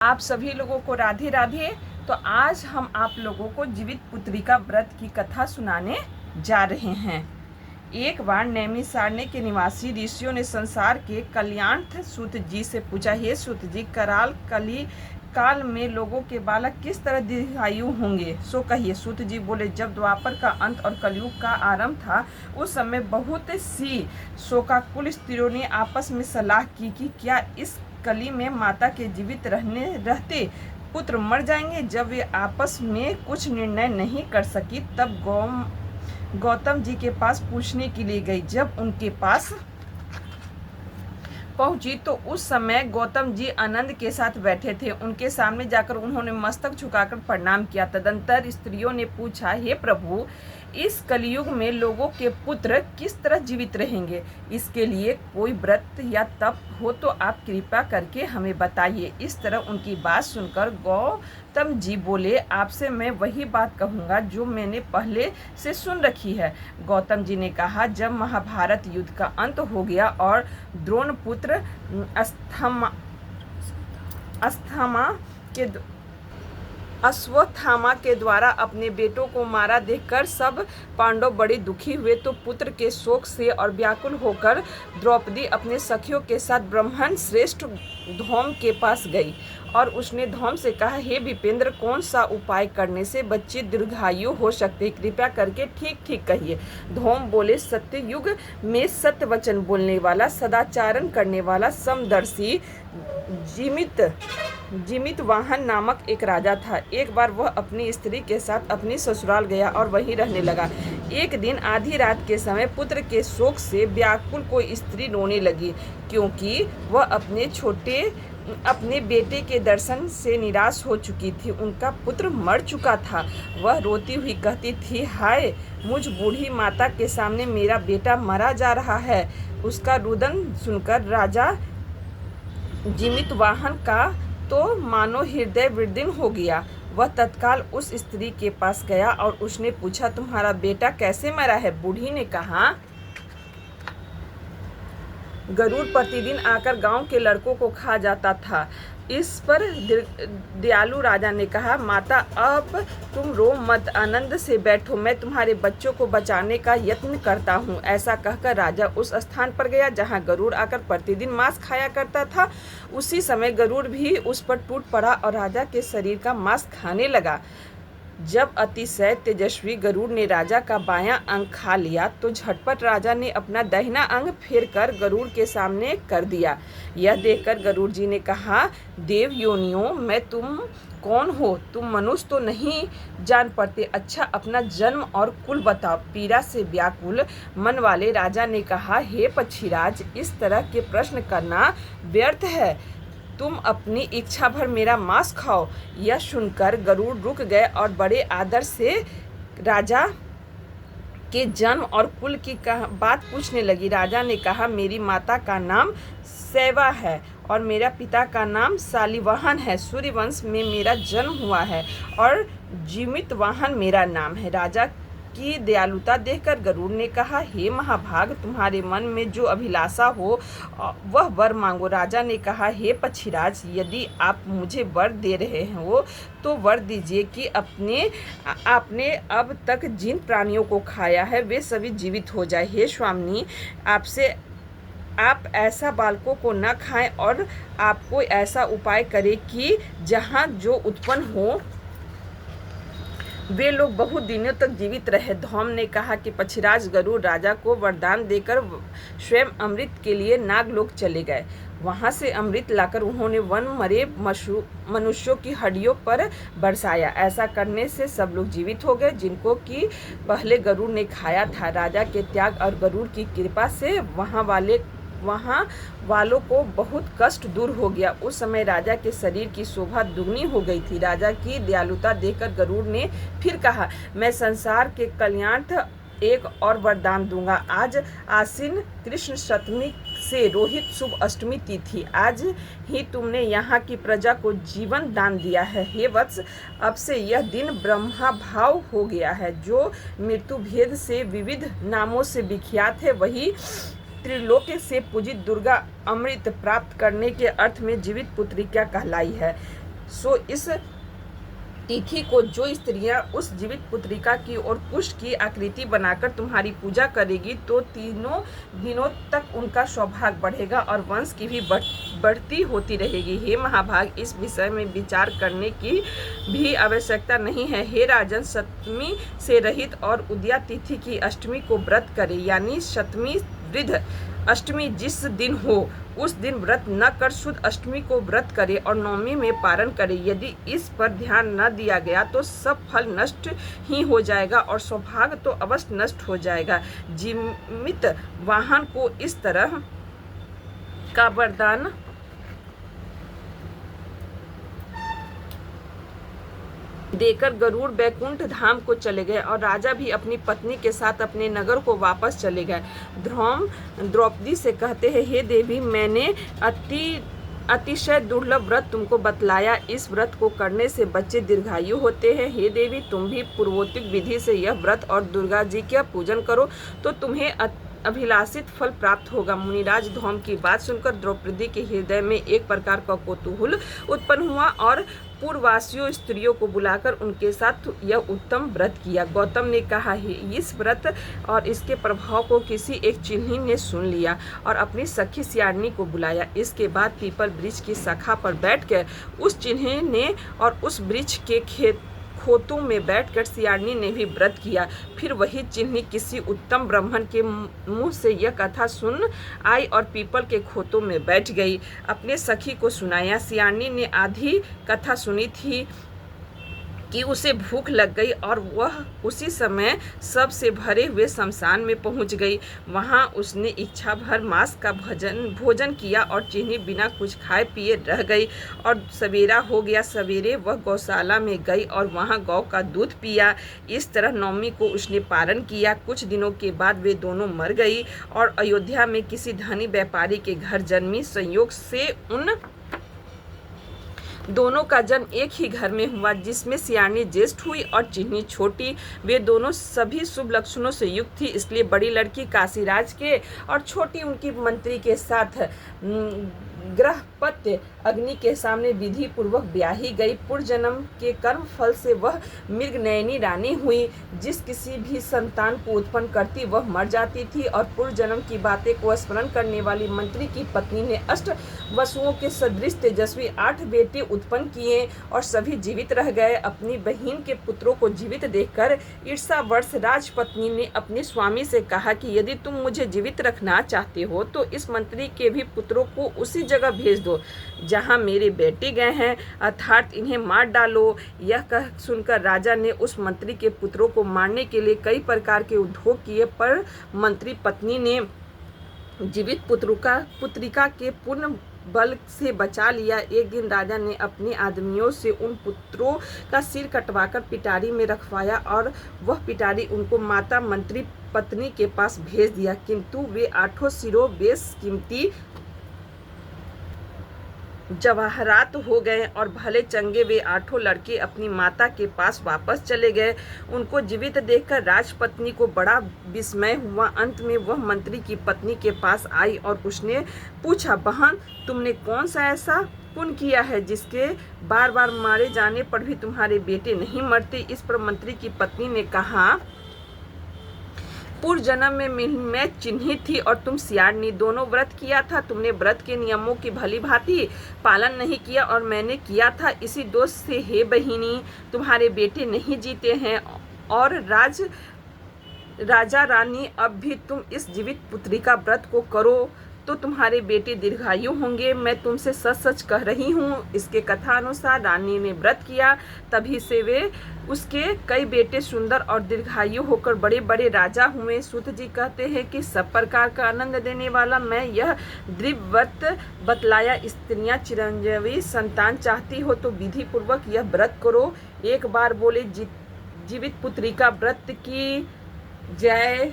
आप सभी लोगों को राधे राधे। तो आज हम आप लोगों को जीवित पुत्रिका व्रत की कथा सुनाने जा रहे हैं। एक बार नैमिषारण्य के निवासी ऋषियों ने संसार के कल्याणार्थ सूत जी से पूछा, हे सूत जी, कराल कली काल में लोगों के बालक किस तरह दीर्घायु होंगे, सो कहिए। सूत जी बोले, जब द्वापर का अंत और कलयुग का आरंभ था, उस समय बहुत सी शोकाकुल स्त्रियों ने आपस में सलाह की कि क्या इस कली में माता के जीवित रहते पुत्र मर जाएंगे। जब वे आपस में कुछ निर्णय नहीं कर सकी, तब गौतम जी के पास पूछने के लिए गई। जब उनके पास पहुंची तो उस समय गौतम जी आनंद के साथ बैठे थे। उनके सामने जाकर उन्होंने मस्तक झुकाकर प्रणाम किया। तदंतर स्त्रियों ने पूछा, हे प्रभु, इस कलयुग में लोगों के पुत्र किस तरह जीवित रहेंगे? इसके लिए कोई व्रत या तप हो तो आप कृपा करके हमें बताइए। इस तरह उनकी बात सुनकर गौतम जी बोले, आपसे मैं वही बात कहूँगा जो मैंने पहले से सुन रखी है। गौतम जी ने कहा, जब महाभारत युद्ध का अंत हो गया और द्रोण पुत्र अश्वत्थामा के द्वारा अपने बेटों को मारा देखकर सब पांडव बड़े दुखी हुए, तो पुत्र के शोक से और व्याकुल होकर द्रौपदी अपने सखियों के साथ ब्राह्मण श्रेष्ठ धौम के पास गई और उसने धौम से कहा, हे विपेंद्र, कौन सा उपाय करने से बच्चे दीर्घायु हो सकते, कृपया करके ठीक ठीक कहिए। धौम बोले, सत्ययुग में सत्य वचन बोलने वाला, सदाचारण करने वाला, समदर्शी जिमित वाहन नामक एक राजा था। एक बार वह अपनी स्त्री के साथ अपनी ससुराल गया और वहीं रहने लगा। एक दिन आधी रात के समय पुत्र के शोक से व्याकुल कोई स्त्री रोने लगी, क्योंकि वह अपने बेटे के दर्शन से निराश हो चुकी थी। उनका पुत्र मर चुका था। वह रोती हुई कहती थी, हाय, मुझ बूढ़ी माता के सामने मेरा बेटा मरा जा रहा है। उसका रुदन सुनकर राजा जिमित वाहन का तो मानो हृदय विदीर्ण हो गया। वह तत्काल उस स्त्री के पास गया और उसने पूछा, तुम्हारा बेटा कैसे मरा है? बूढ़ी ने कहा, गरुड़ प्रतिदिन आकर गांव के लड़कों को खा जाता था। इस पर दयालु राजा ने कहा, माता, अब तुम रो मत, आनंद से बैठो, मैं तुम्हारे बच्चों को बचाने का यत्न करता हूँ। ऐसा कहकर राजा उस स्थान पर गया जहाँ गरुड़ आकर प्रतिदिन मांस खाया करता था। उसी समय गरुड़ भी उस पर टूट पड़ा और राजा के शरीर का मांस खाने लगा। जब अतिशय तेजस्वी गरुड़ ने राजा का बायां अंग खा लिया, तो झटपट राजा ने अपना दाहिना अंग फेर कर गरुड़ के सामने कर दिया। यह देखकर गरुड़ जी ने कहा, देव योनियों, मैं तुम कौन हो? तुम मनुष्य तो नहीं जान पड़ते। अच्छा, अपना जन्म और कुल बताओ। पीड़ा से व्याकुल मन वाले राजा ने कहा, हे पक्षीराज, इस तरह के प्रश्न करना व्यर्थ है। तुम अपनी इच्छा भर मेरा मांस खाओ। यह सुनकर गरुड़ रुक गए और बड़े आदर से राजा के जन्म और कुल की बात पूछने लगी। राजा ने कहा, मेरी माता का नाम सैवा है और मेरा पिता का नाम शालिवाहन है। सूर्यवंश में मेरा जन्म हुआ है और जिमित वाहन मेरा नाम है। राजा की दयालुता देखकर गरुड़ ने कहा, हे महाभाग, तुम्हारे मन में जो अभिलाषा हो वह वर मांगो। राजा ने कहा, हे पक्षीराज, यदि आप मुझे वर दे रहे हो तो वर दीजिए कि आपने अब तक जिन प्राणियों को खाया है वे सभी जीवित हो जाए। हे स्वामी, आप ऐसा बालकों को न खाएं और आप कोई ऐसा उपाय करें कि जहाँ जो उत्पन्न हो वे लोग बहुत दिनों तक जीवित रहे। धौम ने कहा कि पक्षीराज गरुड़ राजा को वरदान देकर स्वयं अमृत के लिए नागलोक चले गए। वहां से अमृत लाकर उन्होंने वन मरे मनुष्यों की हड्डियों पर बरसाया। ऐसा करने से सब लोग जीवित हो गए जिनको कि पहले गरुड़ ने खाया था। राजा के त्याग और गरुड़ की कृपा से वहाँ वालों को बहुत कष्ट दूर हो गया। उस समय राजा के शरीर की शोभा दुगनी हो गई थी। राजा की दयालुता देखकर गरुड़ ने फिर कहा, मैं संसार के कल्याणार्थ एक और वरदान दूंगा। आज आश्विन कृष्ण सप्तमी से रोहित शुभ अष्टमी तिथि। आज ही तुमने यहाँ की प्रजा को जीवन दान दिया है। हे वत्स, अब से यह दिन ब्रह्मा भाव हो गया है। जो मृत्यु भेद से विविध नामों से विख्यात है, वही त्रिलोक से पूजित दुर्गा अमृत प्राप्त करने के अर्थ में जीवित पुत्रिका कहलाई है। सो इस तिथि को जो स्त्रियां उस जीवित पुत्रिका की और कुश की आकृति बनाकर तुम्हारी पूजा करेगी तो तीनों दिनों तक उनका सौभाग्य बढ़ेगा और वंश की भी बढ़ती होती रहेगी। हे महाभाग, इस विषय में विचार करने की भी आवश्यकता नहीं है। हे राजन, सप्तमी से रहित और उदया तिथि की अष्टमी को व्रत करे, यानी शतमी वृद्ध अष्टमी जिस दिन हो उस दिन व्रत न कर शुद्ध अष्टमी को व्रत करे और नवमी में पारण करे। यदि इस पर ध्यान न दिया गया तो सब फल नष्ट ही हो जाएगा और सौभाग्य तो अवश्य नष्ट हो जाएगा। जीवित वाहन को इस तरह का वरदान देकर गरुड़ बैकुंठ धाम को चले गए और राजा भी अपनी पत्नी के साथ अपने नगर को वापस चले गए। द्रौपदी से कहते हैं, हे देवी, मैंने अतिशय दुर्लभ व्रत तुमको बतलाया। इस व्रत को करने से बच्चे दीर्घायु होते हैं। हे देवी, तुम भी पूर्वोक्त विधि से यह व्रत और दुर्गा जी का पूजन करो तो तुम्हें अभिलाषित फल प्राप्त होगा। मुनिराज धौम की बात सुनकर द्रौपदी के हृदय में एक प्रकार का कौतूहल उत्पन्न हुआ और पूर्ववासियों स्त्रियों को बुलाकर उनके साथ यह उत्तम व्रत किया। गौतम ने कहा, है इस व्रत और इसके प्रभाव को किसी एक चिन्ही ने सुन लिया और अपनी सखी सियारनी को बुलाया। इसके बाद पीपल वृक्ष की शाखा पर बैठकर उस चिन्ही ने और उस वृक्ष के खोतों में बैठकर सियारनी ने भी व्रत किया। फिर वही चिन्ही किसी उत्तम ब्राह्मण के मुंह से यह कथा सुन आई और पीपल के खोतों में बैठ गई, अपने सखी को सुनाया। सियारनी ने आधी कथा सुनी थी कि उसे भूख लग गई और वह उसी समय सबसे भरे हुए शमशान में पहुंच गई। वहां उसने इच्छा भर मांस का भोजन किया और चिन्ही बिना कुछ खाए पिए रह गई और सवेरा हो गया। सवेरे वह गौशाला में गई और वहां गौ का दूध पिया। इस तरह नवमी को उसने पारण किया। कुछ दिनों के बाद वे दोनों मर गई और अयोध्या में किसी धनी व्यापारी के घर जन्मी। संयोग से उन दोनों का जन्म एक ही घर में हुआ, जिसमें सियारनी ज्येष्ठ हुई और चिन्ही छोटी। वे दोनों सभी शुभ लक्षणों से युक्त थी, इसलिए बड़ी लड़की काशीराज के और छोटी उनकी मंत्री के साथ ग्रहपत्य अग्नि के सामने विधि पूर्वक ब्याही गई। पूर्व जन्म के कर्म फल से वह मृगनयनी रानी हुई। जिस किसी भी संतान को उत्पन्न करती वह मर जाती थी और पूर्व जन्म की बातें को स्मरण करने वाली मंत्री की पत्नी ने 8 वसुओं के सदृश तेजस्वी 8 बेटे उत्पन्न किए और सभी जीवित रह गए। अपनी बहन के पुत्रों को जीवित देखकर ईर्ष्यावश राजपत्नी ने अपने स्वामी से कहा कि यदि तुम मुझे जीवित रखना चाहते हो तो इस मंत्री के भी पुत्रों को उसी जगह भेज दो जहां मेरे बेटे गए हैं, अर्थात इन्हें मार डालो। यह कह सुनकर राजा ने उस मंत्री के पुत्रों को मारने के लिए कई प्रकार के उद्योग किए, पर मंत्री पत्नी ने जीवित पुत्रिका के पूर्ण बल से बचा लिया। एक दिन राजा ने अपने आदमियों से उन पुत्रों का सिर कटवाकर पिटारी में रखवाया और वह पिटारी उनको माता मंत्री पत्नी के पास भेज दिया, किंतु वे 8 सिरों बेशकीमती जवाहरात हो गए और भले चंगे वे 8 लड़के अपनी माता के पास वापस चले गए। उनको जीवित देखकर राजपत्नी को बड़ा विस्मय हुआ। अंत में वह मंत्री की पत्नी के पास आई और उसने पूछा, बहन, तुमने कौन सा ऐसा पुण्य किया है जिसके बार बार मारे जाने पर भी तुम्हारे बेटे नहीं मरते? इस पर मंत्री की पत्नी ने कहा, पूर्व जन्म में मैं चिन्ही थी और तुम सियारनी, दोनों व्रत किया था। तुमने व्रत के नियमों की भली भांति पालन नहीं किया और मैंने किया था। इसी दोष से हे बहिनी, तुम्हारे बेटे नहीं जीते हैं और राजा रानी, अब भी तुम इस जीवित पुत्री का व्रत को करो तो तुम्हारे बेटे दीर्घायु होंगे। मैं तुमसे सच सच कह रही हूँ। इसके कथा अनुसार रानी ने व्रत किया, तभी से वे उसके कई बेटे सुंदर और दीर्घायु होकर बड़े बड़े राजा हुए। सूत जी कहते हैं कि सब प्रकार का आनंद देने वाला मैं यह दिव्य व्रत बतलाया। स्त्रियां चिरंजीवी संतान चाहती हो तो विधि पूर्वक यह व्रत करो। एक बार बोले जीवित पुत्री का व्रत की जय।